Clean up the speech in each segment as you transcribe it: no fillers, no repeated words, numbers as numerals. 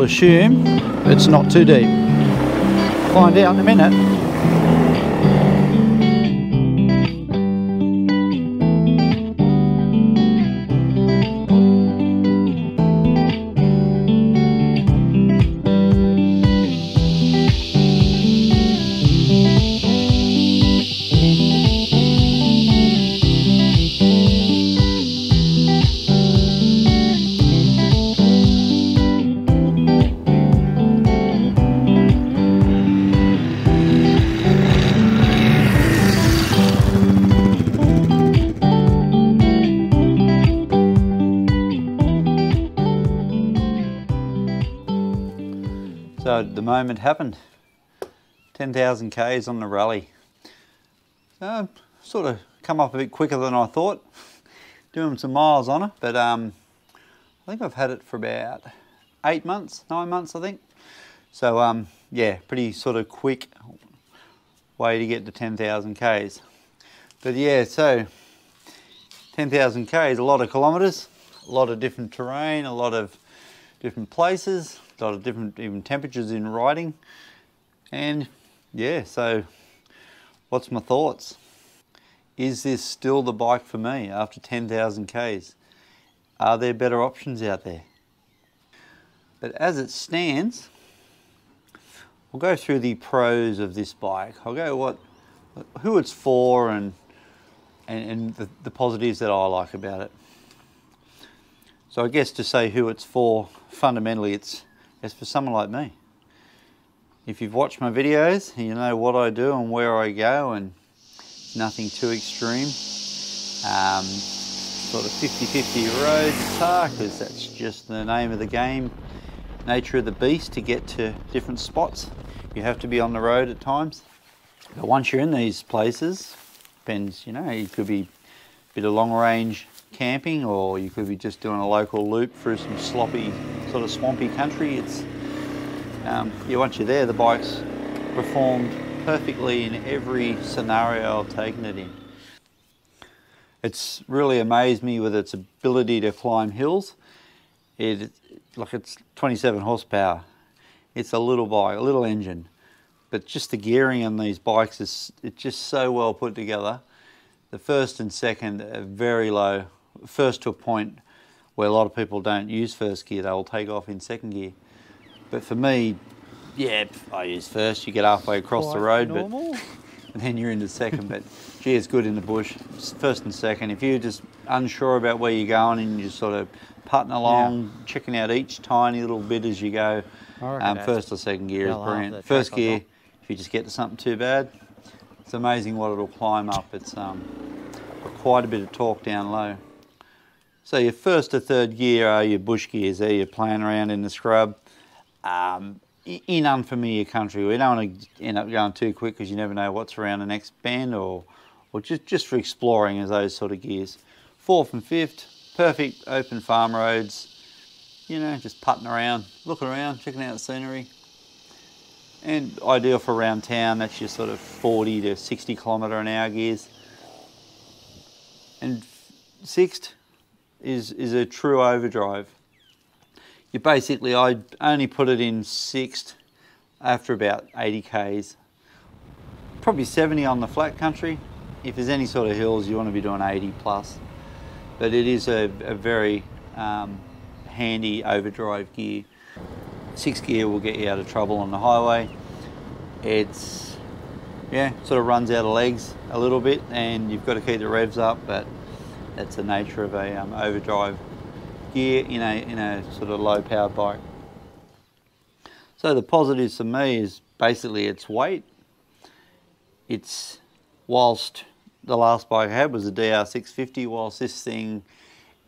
will assume it's not too deep. Find out in a minute. So the moment happened, 10,000 Ks on the rally. So sort of come up a bit quicker than I thought, doing some miles on it, but I think I've had it for about 8 months, 9 months I think. So yeah, pretty sort of quick way to get to 10,000 Ks. But yeah, so 10,000 Ks, a lot of kilometres, a lot of different terrain, a lot of different places, a lot of different even temperatures in riding. And yeah, so what's my thoughts? Is this still the bike for me after 10,000 Ks? Are there better options out there? But as it stands, we'll go through the pros of this bike. I'll go who it's for and the positives that I like about it. So I guess to say who it's for, fundamentally it's for someone like me. If you've watched my videos, you know what I do and where I go, and nothing too extreme. Sort of 50-50 road guitar, because that's just the name of the game, nature of the beast. To get to different spots, you have to be on the road at times. But once you're in these places, depends, you know, you could be a bit of long range camping, or you could be just doing a local loop through some sloppy, sort of swampy country. It's yeah, once you're there, the bike's performed perfectly in every scenario I've taken it in. It's really amazed me with its ability to climb hills. Like it's 27 horsepower. It's a little bike, a little engine, but just the gearing on these bikes it's just so well put together. The first and second are very low. First to a point where a lot of people don't use first gear, they'll take off in second gear. But for me, yeah, I use first. You get halfway across the road, normal. And then you're into second. But gee, it's good in the bush. First and second. If you're just unsure about where you're going and you're sort of putting along, checking out each tiny little bit as you go, first or second gear is brilliant. First gear, if you just get to something too bad, it's amazing what it'll climb up. It's got quite a bit of torque down low. So your first to third gear are your bush gears. There you're playing around in the scrub. In unfamiliar country, we don't want to end up going too quick because you never know what's around the next bend, or just for exploring as those sort of gears. Fourth and fifth, perfect open farm roads, you know, just putting around, looking around, checking out the scenery. And ideal for around town, that's your sort of 40 to 60 kilometre an hour gears. And sixth is a true overdrive. You basically, I only put it in sixth after about 80 Ks. Probably 70 on the flat country. If there's any sort of hills, you want to be doing 80 plus. But it is a very handy overdrive gear. Sixth gear will get you out of trouble on the highway. It's, yeah, sort of runs out of legs a little bit and you've got to keep the revs up, but that's the nature of a overdrive gear in a sort of low powered bike. So the positives for me is basically its weight. It's, whilst the last bike I had was a DR650, whilst this thing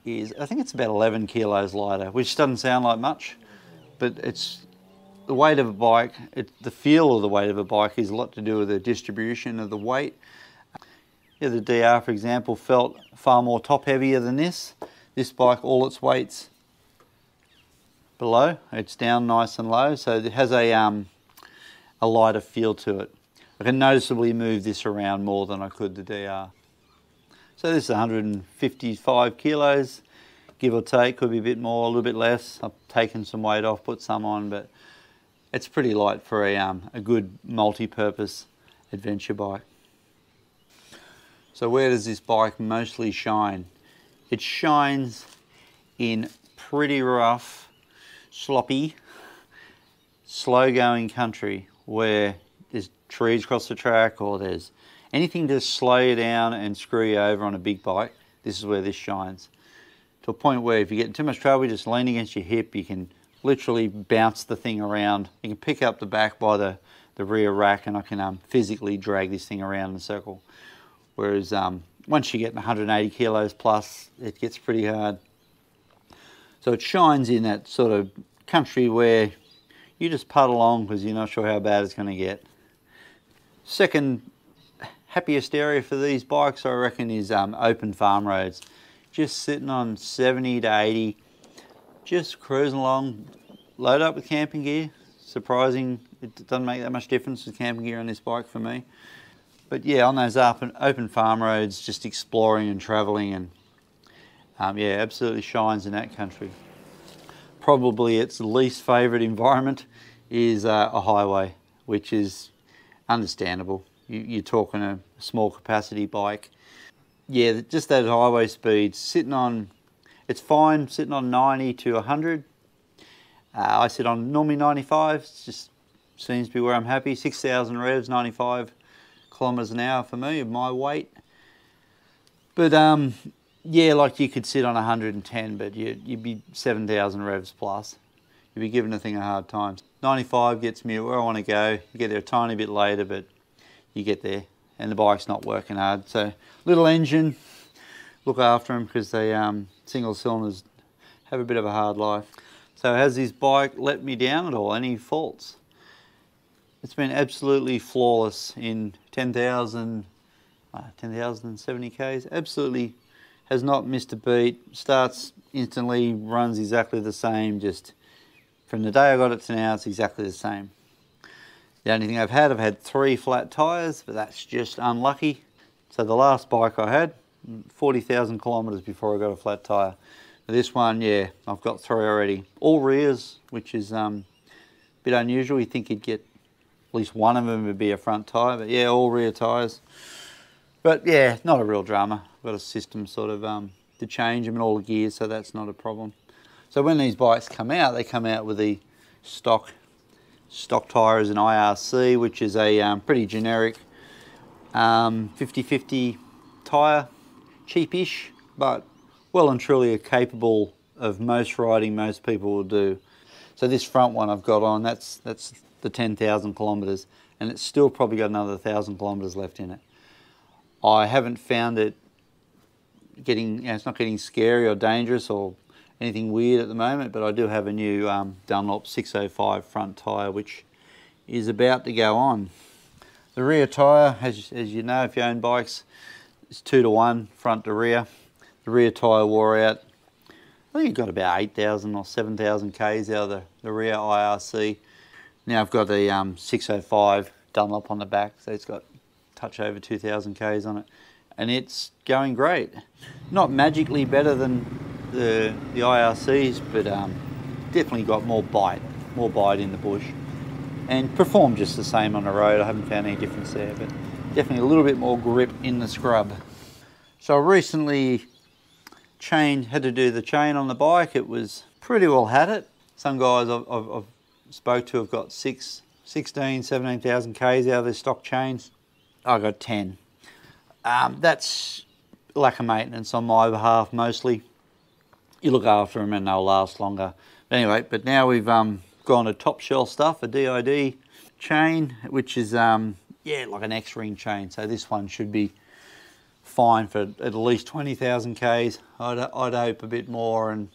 is, I think it's about 11 kilos lighter, which doesn't sound like much, but it's the weight of a bike, the feel of the weight of a bike is a lot to do with the distribution of the weight. Yeah, the DR, for example, felt far more top heavier than this. This bike, all its weight's below, it's down nice and low, so it has a lighter feel to it. I can noticeably move this around more than I could the DR. So this is 155 kilos, give or take, could be a bit more, a little bit less. I've taken some weight off, put some on, but it's pretty light for a good multi-purpose adventure bike. So where does this bike mostly shine? It shines in pretty rough, sloppy, slow-going country where there's trees across the track or there's anything to slow you down and screw you over on a big bike. This is where this shines. To a point where if you get in too much trouble, you just lean against your hip, you can literally bounce the thing around. You can pick up the back by the rear rack and I can physically drag this thing around in a circle. Whereas once you get 180 kilos plus, it gets pretty hard. So it shines in that sort of country where you just putt along because you're not sure how bad it's going to get. Second happiest area for these bikes, I reckon, is open farm roads. Just sitting on 70 to 80, just cruising along, load up with camping gear. Surprising, it doesn't make that much difference with camping gear on this bike for me. But yeah, on those open farm roads, just exploring and travelling, and yeah, absolutely shines in that country. Probably its least favourite environment is a highway, which is understandable. You're talking a small capacity bike. Yeah, just that highway speed, it's fine sitting on 90 to 100. I sit on normally 95, it just seems to be where I'm happy. 6,000 revs, 95 kilometres an hour for me, of my weight. But yeah, like you could sit on 110, but you'd be 7,000 revs plus. You'd be giving the thing a hard time. 95 gets me where I want to go. You get there a tiny bit later, but you get there and the bike's not working hard. So little engine, look after them because they single cylinders have a bit of a hard life. So has this bike let me down at all? Any faults? It's been absolutely flawless in 10,070 Ks. Absolutely has not missed a beat. Starts instantly, runs exactly the same. Just from the day I got it to now, it's exactly the same. The only thing I've had 3 flat tyres, but that's just unlucky. So the last bike I had, 40,000 kilometres before I got a flat tyre. This one, yeah, I've got 3 already. All rears, which is a bit unusual. You think you'd get at least one of them would be a front tyre, but yeah, all rear tyres. But yeah, not a real drama. I've got a system sort of to change them in all the gears, so that's not a problem. So when these bikes come out, they come out with the stock tyre as an IRC, which is a pretty generic 50/50 tyre, cheapish, but well and truly capable of most riding most people will do. So this front one I've got on, that's the 10,000 kilometres, and it's still probably got another 1,000 kilometres left in it. I haven't found it getting, it's not getting scary or dangerous or anything weird at the moment, but I do have a new Dunlop 605 front tyre which is about to go on. The rear tyre, as you know if you own bikes, is 2-to-1 front to rear. The rear tyre wore out, I think it got about 8,000 or 7,000 Ks out of the rear IRC. Now I've got the 605 Dunlop on the back, so it's got a touch over 2,000 Ks on it, and it's going great. Not magically better than the IRCs, but definitely got more bite in the bush, and performed just the same on the road. I haven't found any difference there, but definitely a little bit more grip in the scrub. So I recently had to do the chain on the bike. It was pretty well had it. Some guys I've spoke to have got 16, 17,000 Ks out of their stock chains. I got 10. That's lack of maintenance on my behalf mostly. You look after them and they'll last longer. But anyway, but now we've gone to top shelf stuff, a DID chain, which is yeah, like an X-ring chain. So this one should be fine for at least 20,000 Ks. I'd hope a bit more, and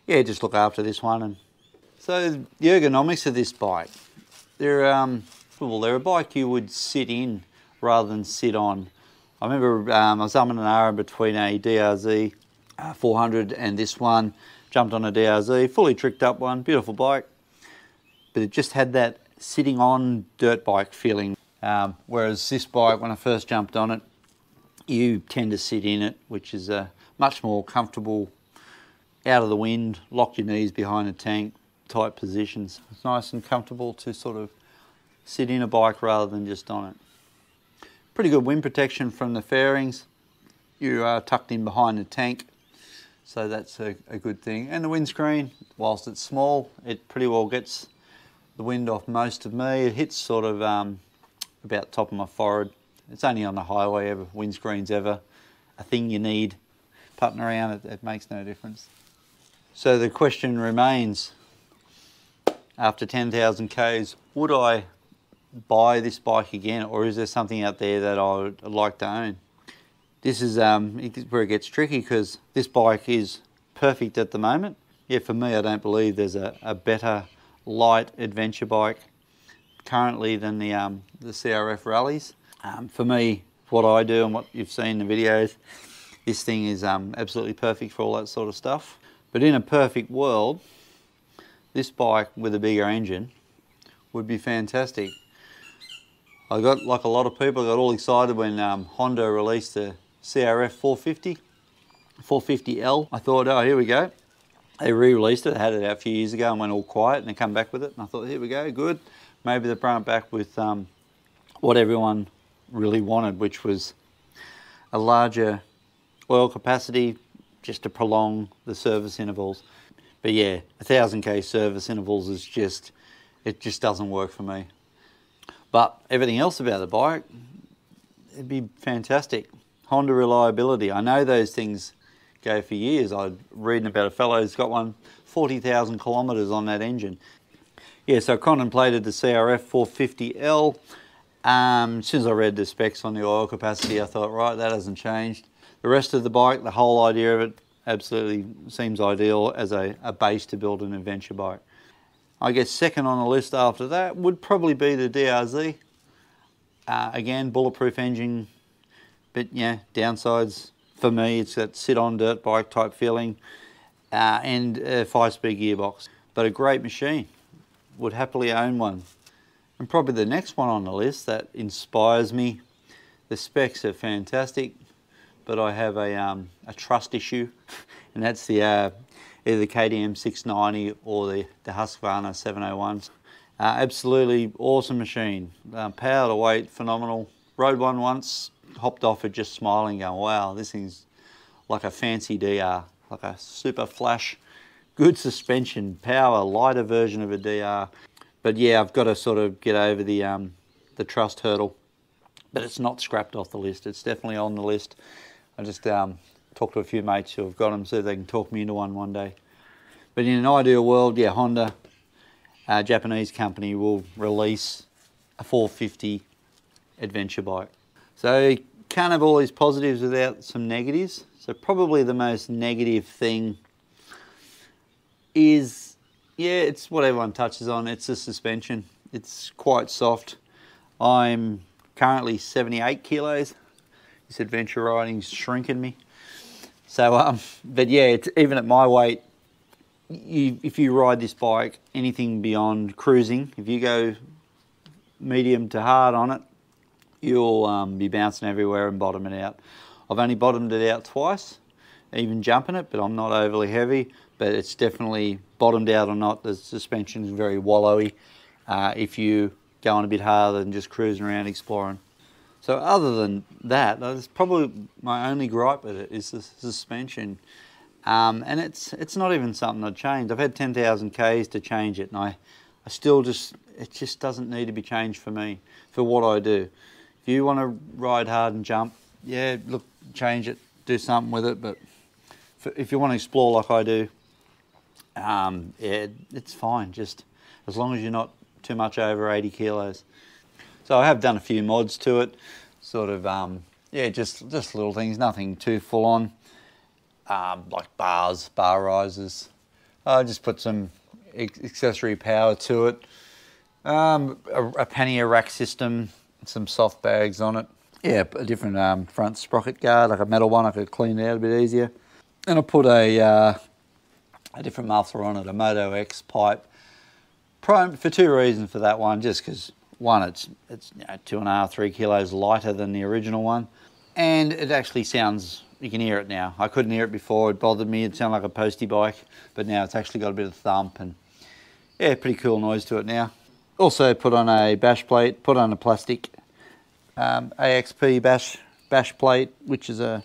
yeah, just look after this one. And so the ergonomics of this bike, they're a bike you would sit in rather than sit on. I remember I was umming and ahhing between a DRZ 400 and this one. Jumped on a DRZ, fully tricked up one, beautiful bike, but it just had that sitting on dirt bike feeling. Whereas this bike, when I first jumped on it, you tend to sit in it, which is a much more comfortable out of the wind, lock your knees behind the tank, type positions. It's nice and comfortable to sort of sit in a bike rather than just on it. Pretty good wind protection from the fairings. You are tucked in behind the tank, so that's a good thing. And the windscreen, whilst it's small, it pretty well gets the wind off most of me. It hits sort of about top of my forehead. It's only on the highway ever, windscreen's ever a thing you need. Putting around, it makes no difference. So the question remains, after 10,000 Ks, would I buy this bike again, or is there something out there that I would like to own? This is where it gets tricky, because this bike is perfect at the moment. Yeah, for me, I don't believe there's a better light adventure bike currently than the CRF rallies. For me, what I do and what you've seen in the videos, this thing is absolutely perfect for all that sort of stuff. But in a perfect world, this bike with a bigger engine would be fantastic. I got, like a lot of people, I got all excited when Honda released the CRF 450, 450L. I thought, oh, here we go. They re-released it, I had it out a few years ago and went all quiet, and they come back with it, and I thought, here we go, good. Maybe they brought it back with what everyone really wanted, which was a larger oil capacity, just to prolong the service intervals. But yeah, 1000 K service intervals is just, it just doesn't work for me. But everything else about the bike, it'd be fantastic. Honda reliability, I know those things go for years. I'm reading about a fellow who's got one 40,000 kilometres on that engine. Yeah, so I contemplated the CRF 450L. As soon as I read the specs on the oil capacity, I thought, right, that hasn't changed. The rest of the bike, the whole idea of it, absolutely seems ideal as a base to build an adventure bike. I guess second on the list after that would probably be the DRZ. Again, bulletproof engine, but yeah, downsides for me, it's that sit-on dirt bike type feeling, and a 5-speed gearbox. But a great machine, would happily own one. And probably the next one on the list that inspires me, the specs are fantastic, but I have a trust issue, and that's the either the KTM 690 or the Husqvarna 701s. Absolutely awesome machine. Power to weight, phenomenal. Rode one once, hopped off it just smiling, going, wow, this thing's like a fancy DR, like a super flash, good suspension, power, lighter version of a DR. But yeah, I've got to sort of get over the trust hurdle. But it's not scrapped off the list, it's definitely on the list. I just talked to a few mates who have got them, see if they can talk me into one day. But in an ideal world, yeah, Honda, a Japanese company, will release a 450 adventure bike. So you can't have all these positives without some negatives. So probably the most negative thing is, yeah, it's what everyone touches on, it's the suspension. It's quite soft. I'm currently 78 kilos. This adventure riding's shrinking me. So, but yeah, it's, even at my weight, if you ride this bike, anything beyond cruising, if you go medium to hard on it, you'll be bouncing everywhere and bottoming out. I've only bottomed it out twice, even jumping it, but I'm not overly heavy. But it's definitely bottomed out or not, the suspension is very wallowy if you go on a bit harder than just cruising around exploring. So other than that, that's probably my only gripe with it, is the suspension. And it's not even something I'd change. I've had 10,000 Ks to change it, and I still just, it just doesn't need to be changed for me, for what I do. If you want to ride hard and jump, yeah, look, change it, do something with it. But if you want to explore like I do, yeah, it's fine, just as long as you're not too much over 80 kilos. So I have done a few mods to it, sort of, yeah, just little things, nothing too full on, like bar risers. I just put some accessory power to it, a pannier rack system, some soft bags on it. Yeah, a different front sprocket guard, like a metal one, I could clean it out a bit easier. And I put a different muffler on it, a Moto X pipe, for two reasons for that one. Just because, one, it's you know, 2.5–3 kilos lighter than the original one, and it actually sounds you can hear it now. I couldn't hear it before, it bothered me, it sounded like a postie bike, but now it's actually got a bit of thump and yeah, pretty cool noise to it now. Also put on a bash plate, put on a plastic AXP bash plate, which is a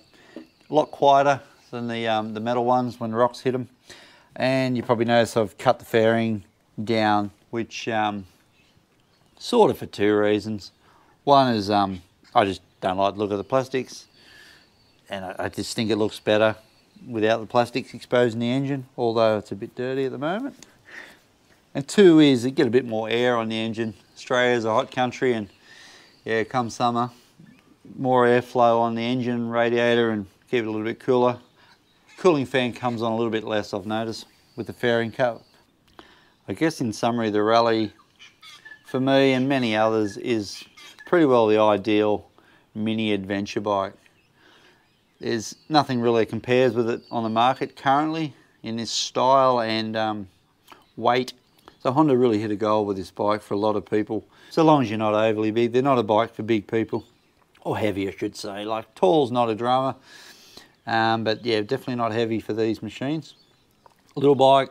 lot quieter than the metal ones when rocks hit them. And you probably notice I've cut the fairing down, which sort of for two reasons. One is I just don't like the look of the plastics, and I just think it looks better without the plastics exposing the engine, although it's a bit dirty at the moment. And two is you get a bit more air on the engine. Australia's a hot country, and yeah, come summer, more airflow on the engine radiator and keep it a little bit cooler. Cooling fan comes on a little bit less, I've noticed, with the fairing cut. I guess in summary, the Rally, for me and many others, is pretty well the ideal mini adventure bike. There's nothing really compares with it on the market currently in this style and weight. So Honda really hit a goal with this bike for a lot of people. So long as you're not overly big, they're not a bike for big people, or heavy I should say. Like tall's not a drama, but yeah, definitely not heavy for these machines. Little bike,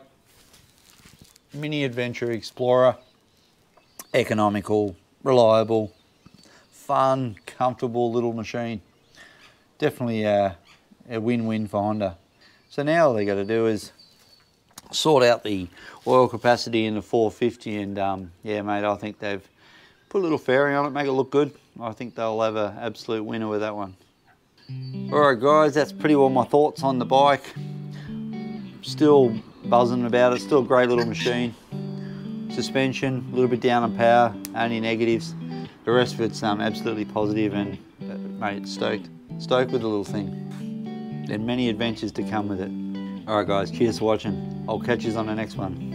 mini adventure explorer, economical, reliable, fun, comfortable little machine. Definitely a win-win for Honda. So now all they got to do is sort out the oil capacity in the 450, and yeah mate, I think they've put a little fairing on it, make it look good. I think they'll have an absolute winner with that one. Alright guys, that's pretty well my thoughts on the bike. Still buzzing about it, still a great little machine. Suspension, a little bit down on power, only negatives. The rest of it's absolutely positive, and mate, stoked with the little thing. And many adventures to come with it. Alright guys, cheers for watching. I'll catch you on the next one.